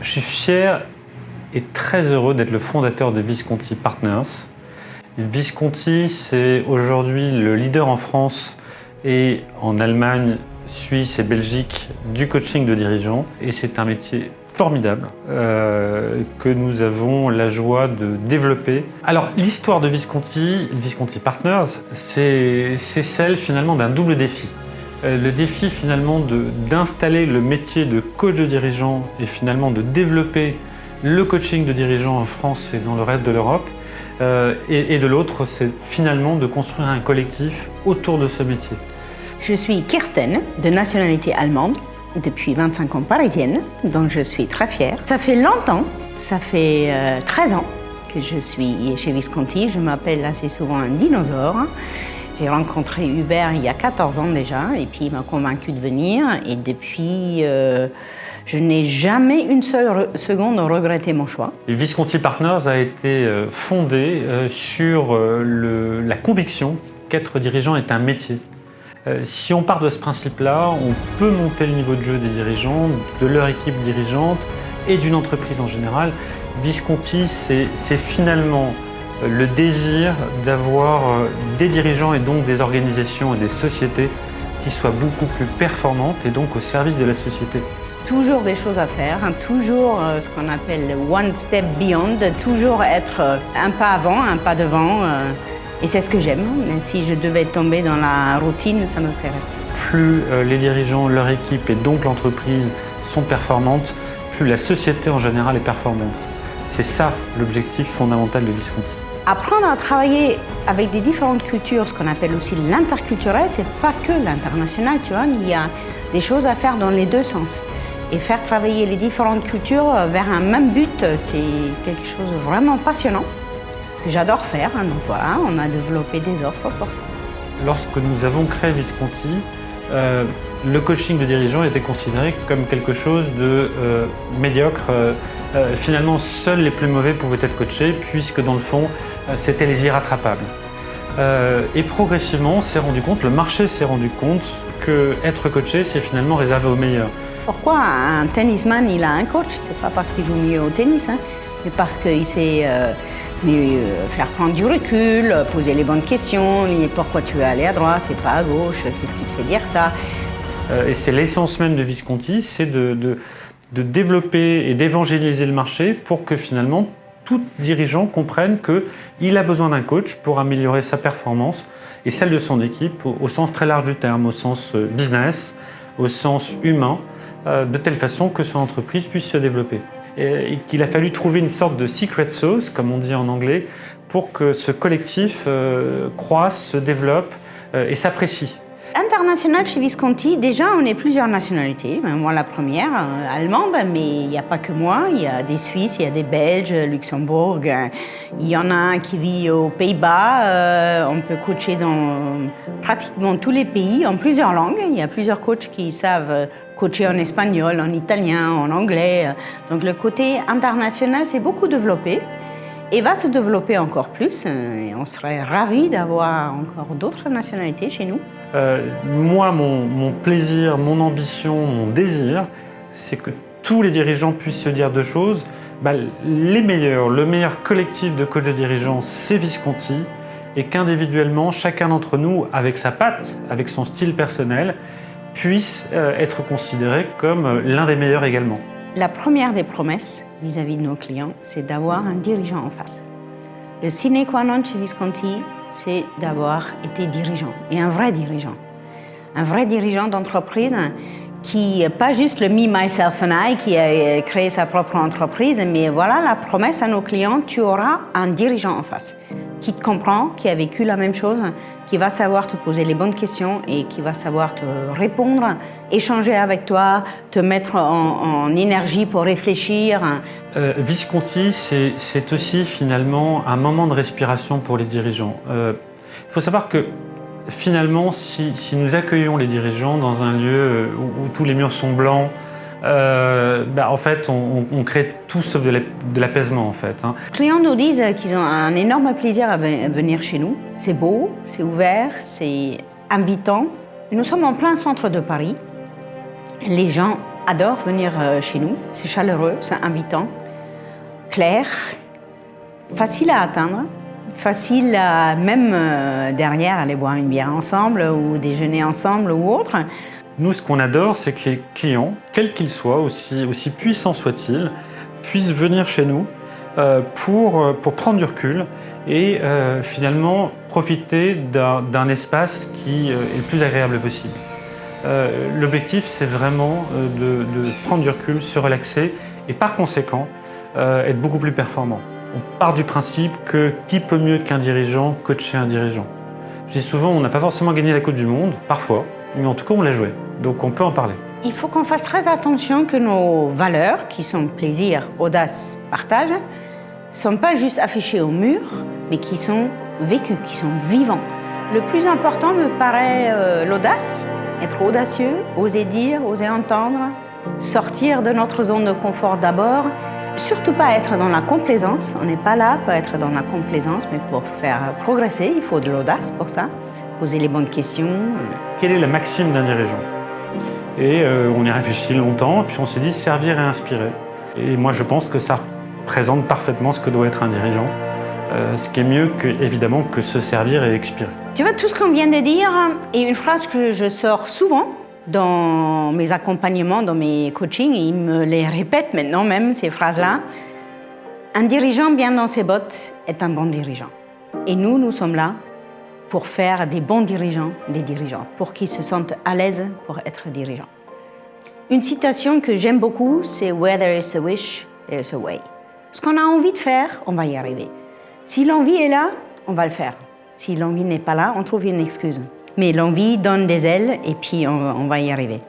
Je suis fier et très heureux d'être le fondateur de Visconti Partners. Visconti, c'est aujourd'hui le leader en France et en Allemagne, Suisse et Belgique du coaching de dirigeants. Et c'est un métier formidable que nous avons la joie de développer. Alors, l'histoire de Visconti Partners, c'est celle finalement d'un double défi. Le défi finalement d'installer le métier de coach de dirigeant et finalement de développer le coaching de dirigeants en France et dans le reste de l'Europe. Et de l'autre, c'est finalement de construire un collectif autour de ce métier. Je suis Kirsten, de nationalité allemande, depuis 25 ans parisienne, dont je suis très fière. Ça fait longtemps, ça fait 13 ans que je suis chez Visconti. Je m'appelle assez souvent un dinosaure. J'ai rencontré Hubert il y a 14 ans déjà, et puis il m'a convaincu de venir. Et depuis, je n'ai jamais une seule seconde regretté mon choix. Et Visconti Partners a été fondé sur la conviction qu'être dirigeant est un métier. Si on part de ce principe-là, on peut monter le niveau de jeu des dirigeants, de leur équipe dirigeante et d'une entreprise en général. Visconti, c'est finalement le désir d'avoir des dirigeants et donc des organisations et des sociétés qui soient beaucoup plus performantes et donc au service de la société. Toujours des choses à faire, toujours ce qu'on appelle one step beyond, toujours être un pas avant, un pas devant. Et c'est ce que j'aime. Mais si je devais tomber dans la routine, ça me plairait. Plus les dirigeants, leur équipe et donc l'entreprise sont performantes, plus la société en général est performante. C'est ça l'objectif fondamental de Visconti. Apprendre à travailler avec des différentes cultures, ce qu'on appelle aussi l'interculturel, c'est pas que l'international, tu vois. Il y a des choses à faire dans les deux sens. Et faire travailler les différentes cultures vers un même but, c'est quelque chose de vraiment passionnant, que j'adore faire. Donc voilà, on a développé des offres pour ça. Lorsque nous avons créé Visconti, le coaching de dirigeants était considéré comme quelque chose de médiocre. Finalement, seuls les plus mauvais pouvaient être coachés, puisque dans le fond, c'était les irrattrapables. Et progressivement, le marché s'est rendu compte que être coaché, c'est finalement réservé aux meilleurs. Pourquoi un tennisman il a un coach? C'est pas parce qu'il joue mieux au tennis, mais parce qu'il sait faire prendre du recul, poser les bonnes questions, pourquoi tu es allé à droite et pas à gauche, qu'est-ce qui te fait dire ça? Et c'est l'essence même de Visconti, c'est de développer et d'évangéliser le marché pour que finalement tout dirigeant comprenne qu'il a besoin d'un coach pour améliorer sa performance et celle de son équipe au sens très large du terme, au sens business, au sens humain, de telle façon que son entreprise puisse se développer. Et qu'il a fallu trouver une sorte de secret sauce, comme on dit en anglais, pour que ce collectif croisse, se développe et s'apprécie. International chez Visconti, déjà on est plusieurs nationalités. Moi la première, allemande, mais il n'y a pas que moi. Il y a des Suisses, il y a des Belges, Luxembourg. Il y en a un qui vit aux Pays-Bas. On peut coacher dans pratiquement tous les pays, en plusieurs langues. Il y a plusieurs coachs qui savent coacher en espagnol, en italien, en anglais. Donc le côté international s'est beaucoup développé et va se développer encore plus. Et on serait ravis d'avoir encore d'autres nationalités chez nous. Moi, mon plaisir, mon ambition, mon désir, c'est que tous les dirigeants puissent se dire deux choses. Le meilleur collectif de coachs de dirigeants, c'est Visconti, et qu'individuellement, chacun d'entre nous, avec sa patte, avec son style personnel, puisse être considéré comme l'un des meilleurs également. La première des promesses vis-à-vis de nos clients, c'est d'avoir un dirigeant en face. Le sine qua non chez Visconti, c'est d'avoir été dirigeant, et un vrai dirigeant. Un vrai dirigeant d'entreprise qui, pas juste le me, myself and I, qui a créé sa propre entreprise, mais voilà la promesse à nos clients, tu auras un dirigeant en face, qui te comprend, qui a vécu la même chose, qui va savoir te poser les bonnes questions et qui va savoir te répondre, échanger avec toi, te mettre en énergie pour réfléchir. Visconti, c'est aussi finalement un moment de respiration pour les dirigeants. Il faut savoir que finalement, si nous accueillons les dirigeants dans un lieu où tous les murs sont blancs, en fait, on crée tout sauf de l'apaisement en fait. Les clients nous disent qu'ils ont un énorme plaisir à venir chez nous. C'est beau, c'est ouvert, c'est invitant. Nous sommes en plein centre de Paris. Les gens adorent venir chez nous. C'est chaleureux, c'est invitant, clair, facile à atteindre, facile à même derrière aller boire une bière ensemble ou déjeuner ensemble ou autre. Nous, ce qu'on adore, c'est que les clients, quels qu'ils soient, aussi puissants soient-ils, puissent venir chez nous pour prendre du recul et finalement profiter d'un espace qui est le plus agréable possible. L'objectif, c'est vraiment de prendre du recul, se relaxer et par conséquent être beaucoup plus performant. On part du principe que qui peut mieux qu'un dirigeant coacher un dirigeant. Je dis souvent, on n'a pas forcément gagné la Coupe du Monde, parfois, mais en tout cas, on l'a joué. Donc on peut en parler. Il faut qu'on fasse très attention que nos valeurs, qui sont plaisir, audace, partage, ne sont pas juste affichées au mur, mais qui sont vécues, qui sont vivants. Le plus important me paraît l'audace, être audacieux, oser dire, oser entendre, sortir de notre zone de confort d'abord, surtout pas être dans la complaisance. On n'est pas là pour être dans la complaisance, mais pour faire progresser, il faut de l'audace pour ça, poser les bonnes questions. Quelle est la maxime d'un dirigeant? Et on y réfléchit longtemps, puis on s'est dit servir et inspirer. Et moi, je pense que ça représente parfaitement ce que doit être un dirigeant. Ce qui est mieux, évidemment, que se servir et expirer. Tu vois, tout ce qu'on vient de dire est une phrase que je sors souvent dans mes accompagnements, dans mes coachings, et ils me les répètent maintenant même, ces phrases-là. Un dirigeant bien dans ses bottes est un bon dirigeant. Et nous sommes là pour faire des bons dirigeants, des dirigeants, pour qu'ils se sentent à l'aise pour être dirigeants. Une citation que j'aime beaucoup, c'est « Where there is a wish, there is a way ». Ce qu'on a envie de faire, on va y arriver. Si l'envie est là, on va le faire. Si l'envie n'est pas là, on trouve une excuse. Mais l'envie donne des ailes et puis on va y arriver.